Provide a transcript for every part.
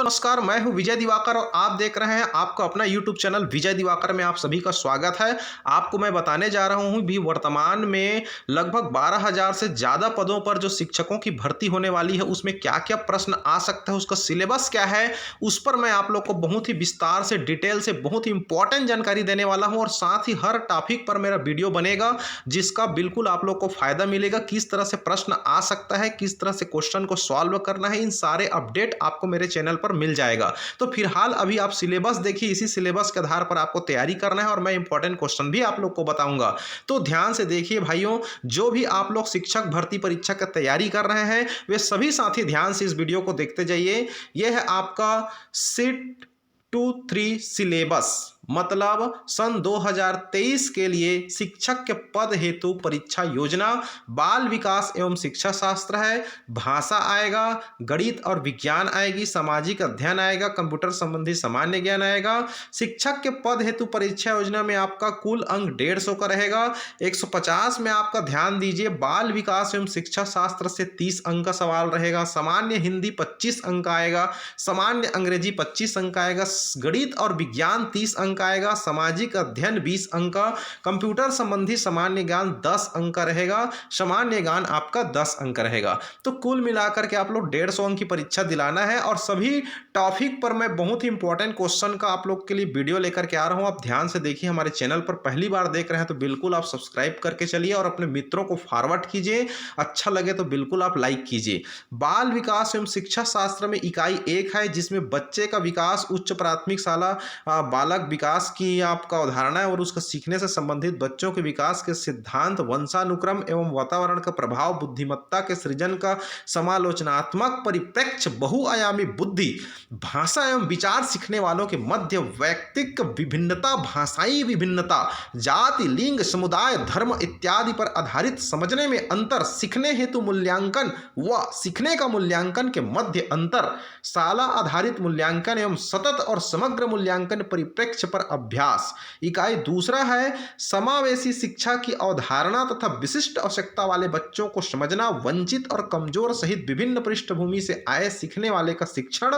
तो नमस्कार, मैं हूं विजय दिवाकर और आप देख रहे हैं आपका अपना YouTube चैनल विजय दिवाकर में आप सभी का स्वागत है। आपको मैं बताने जा रहा हूं भी वर्तमान में लगभग 12,000 से ज़्यादा पदों पर जो शिक्षकों की भर्ती होने वाली है उसमें क्या-क्या प्रश्न आ सकता है, उसका सिलेबस क्या है, उस पर मैं आप लोग को बहुत ही विस्तार से डिटेल से बहुत ही इंपॉर्टेंट जानकारी देने वाला हूँ और साथ ही हर टॉपिक पर मेरा वीडियो बनेगा जिसका बिल्कुल आप लोग को फायदा मिलेगा। किस तरह से प्रश्न आ सकता है, किस तरह से क्वेश्चन को सॉल्व करना है, इन सारे अपडेट आपको मेरे चैनल पर मिल जाएगा। तो फिलहाल अभी आप सिलेबस देखिए, इसी सिलेबस के आधार पर आपको तैयारी करना है और मैं इंपॉर्टेंट क्वेश्चन भी आप लोग को बताऊंगा। तो ध्यान से देखिए भाइयों, जो भी आप लोग शिक्षक भर्ती परीक्षा की तैयारी कर रहे हैं वे सभी साथी ध्यान से इस वीडियो को देखते जाइए। यह है आपका सेट 2-3 सिलेबस, मतलब सन 2023 के लिए शिक्षक के पद हेतु परीक्षा योजना। बाल विकास एवं शिक्षा शास्त्र है, भाषा आएगा, गणित और विज्ञान आएगी, सामाजिक अध्ययन आएगा, कंप्यूटर संबंधी सामान्य ज्ञान आएगा। शिक्षक के पद हेतु परीक्षा योजना में आपका कुल अंक 150 का रहेगा। 150 में आपका ध्यान दीजिए, बाल विकास एवं शिक्षा शास्त्र से 30 अंक का सवाल रहेगा, सामान्य हिंदी 25 अंक आएगा, सामान्य अंग्रेजी 25 अंक आएगा, गणित और विज्ञान 30 अंक आएगा, सामाजिक अध्ययन 20 अंक का, कंप्यूटर संबंधी सामान्य ज्ञान 10 अंक का रहेगा, सामान्य ज्ञान आपका 10 अंक रहेगा। तो कुल मिलाकर के आप लोग 150 अंक की परीक्षा दिलाना है और सभी टॉपिक पर मैं बहुत ही इंपॉर्टेंट क्वेश्चन का आप लोग के लिए वीडियो लेकर के आ रहा हूं। आप ध्यान से देखिए, हमारे चैनल पर पहली बार देख रहे हैं तो बिल्कुल आप सब्सक्राइब करके चलिए और अपने मित्रों को फॉरवर्ड कीजिए, अच्छा लगे तो बिल्कुल आप लाइक कीजिए। बाल विकास एवं शिक्षा शास्त्र में इकाई 1 है जिसमें बच्चे का विकास, उच्च प्राथमिक शाला बालक विकास की आपका अवधारणा है और उसका सीखने से संबंधित बच्चों के विकास के सिद्धांत, वंशानुक्रम एवं वातावरण का प्रभाव, बुद्धिमत्ता के सृजन का समालोचनात्मक परिप्रेक्ष्य, बहुआयामी बुद्धि, भाषा एवं विचार सीखने वालों के मध्य वैयक्तिक विभिन्नता, भाषाई विभिन्नता, जाति, लिंग, समुदाय, धर्म इत्यादि पर आधारित समझने में अंतर, सीखने हेतु मूल्यांकन व सीखने का मूल्यांकन के मध्य अंतर, शाला आधारित मूल्यांकन एवं सतत और समग्र मूल्यांकन परिप्रेक्ष्य पर अभ्यास। इकाई 2 है समावेशी शिक्षा की अवधारणा तथा विशिष्ट आवश्यकता वाले बच्चों को समझना, वंचित और कमजोर सहित विभिन्न पृष्ठभूमि से आए सीखने वाले का शिक्षण,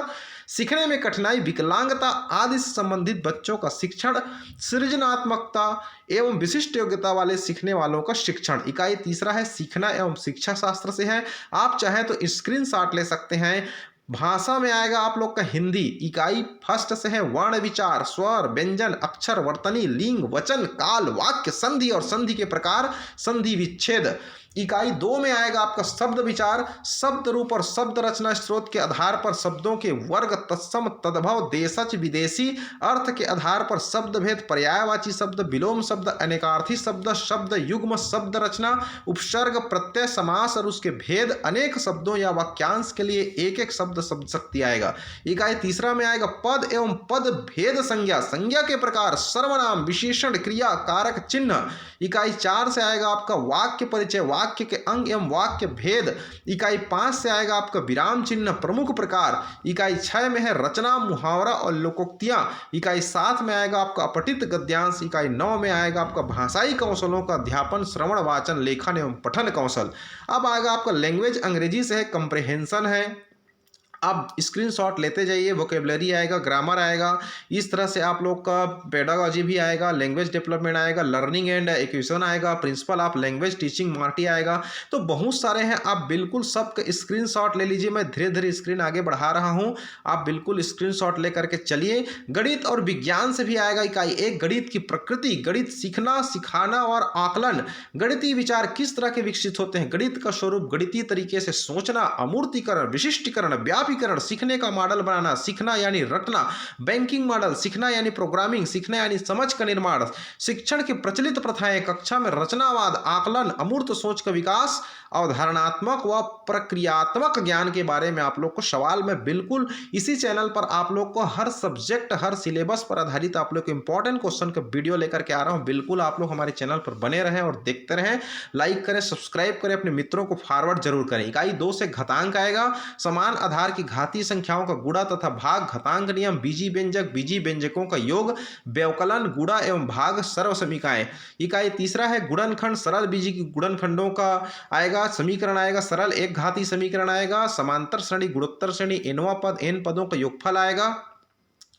सीखने में कठिनाई, विकलांगता आदि से संबंधित बच्चों का शिक्षण, सृजनात्मकता एवं विशिष्ट योग्यता वाले सीखने वालों का शिक्षण। इकाई 3 है सीखना एवं शिक्षा शास्त्र से है, आप चाहे तो स्क्रीनशॉट ले सकते हैं। भाषा में आएगा आप लोग का हिंदी। इकाई 1 से है वर्ण विचार, स्वर, व्यंजन, अक्षर, वर्तनी, लिंग, वचन, काल, वाक्य, संधि और संधि के प्रकार, संधि विच्छेद। इकाई 2 में आएगा आपका शब्द विचार, शब्द रूप और शब्द रचना स्रोत के आधार पर शब्दों के वर्ग, तत्सम, तद्भव, देशज, विदेशी, अर्थ के आधार पर शब्द भेद, पर्यायवाची शब्द, विलोम शब्द, अनेकार्थी शब्द, शब्द युग्म, शब्द रचना, उपसर्ग, प्रत्यय, समास और उसके भेद, अनेक शब्दों या वाक्यांश के लिए एक एक शब्द शक्ति आएगा। इकाई 3 में आएगा पद एवं पद भेद संज्ञा, संज्ञा के प्रकार, सर्वनाम, विशेषण, क्रिया, कारक, चिन्ह। इकाई 4 से आएगा आपका वाक्य परिचय, वाक्य के अंग एवं वाक्य भेद। इकाई 5 से आएगा आपका विराम चिन्ह, प्रमुख प्रकार। इकाई 6 में है रचना, मुहावरा और लोकोक्तियां। इकाई 7 में आएगा आपका अपठित गद्यांश। इकाई 9 में आएगा आपका भाषाई कौशलों का अध्यापन, श्रवण, वाचन, लेखन एवं पठन कौशल। अब आएगा आपका लैंग्वेज, अंग्रेजी से है, कंप्रेहेंशन है। आप स्क्रीनशॉट लेते जाइए, वोकेबलरी आएगा, ग्रामर आएगा, इस तरह से आप लोग का पेडागॉजी भी आएगा, लैंग्वेज डेवलपमेंट आएगा, लर्निंग एंड एक्विजिशन आएगा, प्रिंसिपल ऑफ लैंग्वेज टीचिंग मार्टी आएगा। तो बहुत सारे हैं, आप बिल्कुल सबका स्क्रीनशॉट ले लीजिए। मैं धीरे धीरे स्क्रीन आगे बढ़ा रहा हूं, आप बिल्कुल स्क्रीनशॉट लेकर के चलिए। गणित और विज्ञान से भी आएगा इकाई 1, गणित की प्रकृति, गणित सीखना, सिखाना और आकलन, गणितीय विचार किस तरह के विकसित होते हैं, गणित का स्वरूप, गणितीय तरीके से सोचना, अमूर्तीकरण, विशिष्टीकरण, व्यापीकरण, सीखने का मॉडल बनाना, सीखना यानी रटना, बैंकिंग मॉडल, सीखना यानी प्रोग्रामिंग, सीखना यानी समझ का निर्माण, शिक्षण की प्रचलित प्रथाएं, कक्षा में रचनावाद, आकलन, अमूर्त सोच का विकास, अवधारणात्मक व प्रक्रियात्मक ज्ञान के बारे में आप लोग को सवाल में बिल्कुल इसी चैनल पर आप लोग को हर सब्जेक्ट, हर सिलेबस पर आधारित आप लोग को इंपॉर्टेंट क्वेश्चन का वीडियो लेकर के आ रहा हूं। बिल्कुल आप लोग हमारे चैनल पर बने रहें और देखते रहें, लाइक करें, सब्सक्राइब करें, अपने मित्रों को फॉरवर्ड जरूर करें। इकाई 2 से घातांक आएगा, समान आधार कि घातीय संख्याओं का गुणा तथा भाग, घातांक नियम, बीजी व्यंजक, बीजी व्यंजकों का योग, व्यवकलन, गुणा एवं भाग, सर्व समीकरण। इकाई तीसरा है गुणनखंड, सरल बीजी की गुणनखंडों का आएगा समीकरण आएगा, सरल एक घातीय समीकरण आएगा, समांतर श्रेणी, गुणोत्तर श्रेणी, एनवा पद, एन पदों का योगफल आएगा,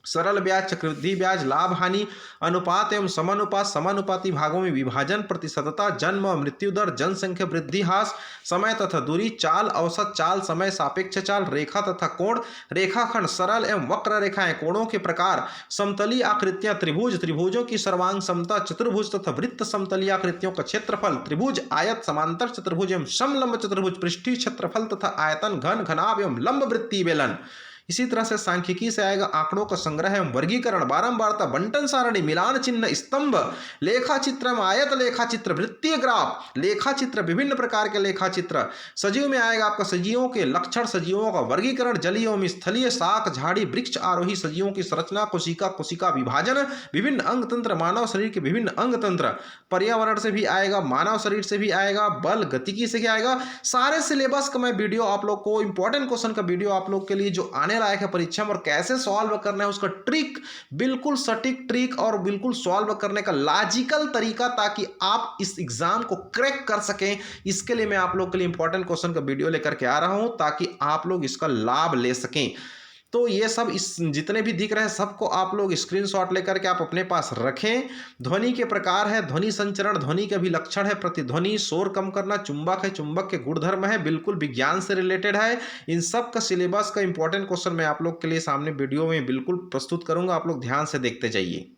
सरल ब्याज, चक्रवृद्धि ब्याज, लाभ हानि अनुपात एवं समानुपात, समानुपाती भागों में विभाजन, प्रतिशतता, जन्म और मृत्यु दर, जनसंख्या वृद्धि ह्रास, समय तथा दूरी, चाल, औसत चाल, समय सापेक्ष चाल, रेखा तथा कोण, रेखाखंड, सरल एवं वक्र रेखाएं, कोणों के प्रकार, समतलीय आकृतियां, त्रिभुज, त्रिभुजों की सर्वांग समता, चतुर्भुज तथा वृत्त, समतलीय आकृतियों का क्षेत्रफल, त्रिभुज, आयत, समांतर चतुर्भुज एवं समलंब चतुर्भुज, पृष्ठीय क्षेत्रफल तथा आयतन, घन, घनाभ एवं लंब वृत्तीय बेलन। इसी तरह से सांख्यिकी से आएगा आंकड़ों का संग्रह एवं वर्गीकरण, बारंबारता, बंटन सारणी, मिलान चिन्ह, स्तंभ, लेखा चित्र एवं आयत लेखा चित्र, वृत्तीय ग्राफ, लेखा चित्र, विभिन्न प्रकार के लेखा चित्र। सजीव में आएगा आपका सजीवों के लक्षण, सजीवों का वर्गीकरण, जलीय एवं स्थलीय, शाक, झाड़ी, वृक्ष आरोही सजीवों की संरचना, कोशिका, कोशिका विभाजन, विभिन्न अंग तंत्र, मानव शरीर के विभिन्न अंग तंत्र, पर्यावरण से भी आएगा, मानव शरीर से भी आएगा, बल, गतिकी से भी आएगा। सारे सिलेबस का मैं वीडियो आप लोग को, इंपॉर्टेंट क्वेश्चन का वीडियो आप लोग के लिए जो आने लायक है परीक्षा में और कैसे सॉल्व करना है उसका ट्रिक, बिल्कुल सटीक ट्रिक और बिल्कुल सॉल्व करने का लॉजिकल तरीका, ताकि आप इस एग्जाम को क्रैक कर सकें। इसके लिए मैं आप लोग के लिए इंपॉर्टेंट क्वेश्चन का वीडियो लेकर के आ रहा हूं ताकि आप लोग इसका लाभ ले सकें। तो ये सब इस जितने भी दिख रहे हैं सबको आप लोग स्क्रीनशॉट लेकर के आप अपने पास रखें। ध्वनि के प्रकार है, ध्वनि संचरण, ध्वनि के भी लक्षण है, प्रतिध्वनि, शोर कम करना, चुंबक है, चुंबक के गुणधर्म है, बिल्कुल विज्ञान से रिलेटेड है। इन सब का सिलेबस का इंपॉर्टेंट क्वेश्चन मैं आप लोग के लिए सामने वीडियो में बिल्कुल प्रस्तुत करूंगा, आप लोग ध्यान से देखते जाइए।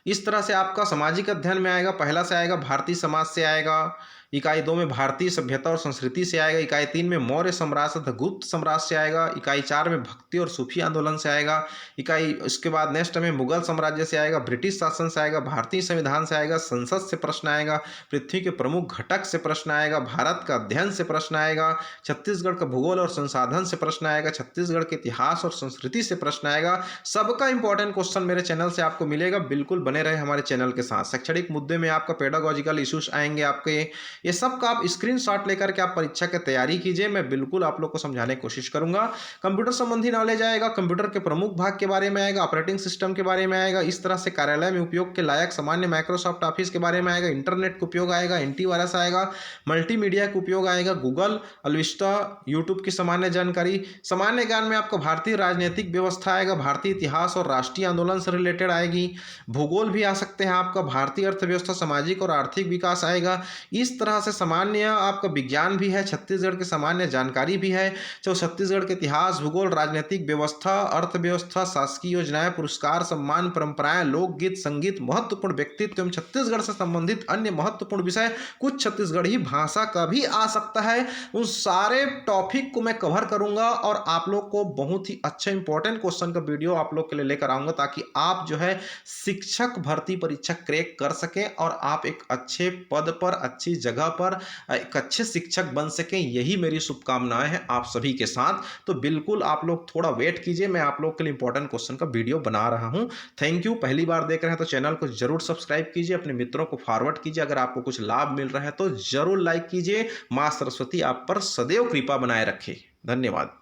इस तरह से आपका सामाजिक अध्ययन में आएगा, पहला से आएगा भारतीय समाज से आएगा, इकाई 2 में भारतीय सभ्यता और संस्कृति से आएगा, इकाई 3 में मौर्य साम्राज्य तथा गुप्त साम्राज्य से आएगा, इकाई 4 में भक्ति और सूफी आंदोलन से आएगा, इकाई उसके बाद नेक्स्ट में मुगल साम्राज्य से आएगा, ब्रिटिश शासन से आएगा, भारतीय संविधान से आएगा, संसद से प्रश्न आएगा, पृथ्वी के प्रमुख घटक से प्रश्न आएगा, भारत का अध्ययन से प्रश्न आएगा, छत्तीसगढ़ का भूगोल और संसाधन से प्रश्न आएगा, छत्तीसगढ़ के इतिहास और संस्कृति से प्रश्न आएगा। सबका इंपॉर्टेंट क्वेश्चन मेरे चैनल से आपको मिलेगा, बिल्कुल बने रहे हमारे चैनल के साथ। शैक्षणिक मुद्दे में आपका पेडागोजिकल इश्यूज आएंगे आपके, ये सब का आप स्क्रीनशॉट लेकर के आप परीक्षा की तैयारी कीजिए, मैं बिल्कुल आप लोग को समझाने की कोशिश करूंगा। कंप्यूटर संबंधी नॉलेज आएगा, कंप्यूटर के प्रमुख भाग के बारे में आएगा, ऑपरेटिंग सिस्टम के बारे में आएगा, इस तरह से कार्यालय में उपयोग के लायक सामान्य माइक्रोसॉफ्ट ऑफिस के बारे में आएगा, इंटरनेट का उपयोग आएगा, एंटीवायरस आएगा, मल्टीमीडिया का उपयोग आएगा, गूगल, अलविस्टा, यूट्यूब की सामान्य जानकारी। सामान्य ज्ञान में आपको भारतीय राजनीतिक व्यवस्था आएगा, भारतीय इतिहास और राष्ट्रीय आंदोलन से रिलेटेड आएगी, भूगोल भी आ सकते हैं आपका, भारतीय अर्थव्यवस्था, सामाजिक और आर्थिक विकास आएगा। इस तरह से सामान्य आपका विज्ञान भी है, छत्तीसगढ़ की सामान्य जानकारी भी है, तो छत्तीसगढ़ के इतिहास, भूगोल, राजनीतिक व्यवस्था, अर्थव्यवस्था, शासकीय योजनाएं, पुरस्कार, सम्मान, परंपराएं, लोकगीत, संगीत, महत्वपूर्ण व्यक्तित्व एवं छत्तीसगढ़ से संबंधित अन्य महत्वपूर्ण विषय, कुछ छत्तीसगढ़ी भाषा का भी आ सकता है। उन सारे टॉपिक को मैं कवर करूंगा और आप लोग को बहुत ही अच्छा इंपॉर्टेंट क्वेश्चन का वीडियो आप लोग के लिए लेकर आऊंगा, ताकि आप जो है शिक्षक भर्ती परीक्षा क्रैक कर सकें और आप एक अच्छे पद पर, अच्छी जगह पर एक अच्छे शिक्षक बन सकें। यही मेरी शुभकामनाएं हैं आप सभी के साथ। तो बिल्कुल आप लोग थोड़ा वेट कीजिए, मैं आप लोग के लिए इंपॉर्टेंट क्वेश्चन का वीडियो बना रहा हूं। Thank you. पहली बार देख रहे हैं तो चैनल को जरूर सब्सक्राइब कीजिए, अपने मित्रों को फॉरवर्ड कीजिए, अगर आपको कुछ लाभ मिल रहा है तो जरूर लाइक कीजिए। मां सरस्वती आप पर सदैव कृपा बनाए रखे। धन्यवाद।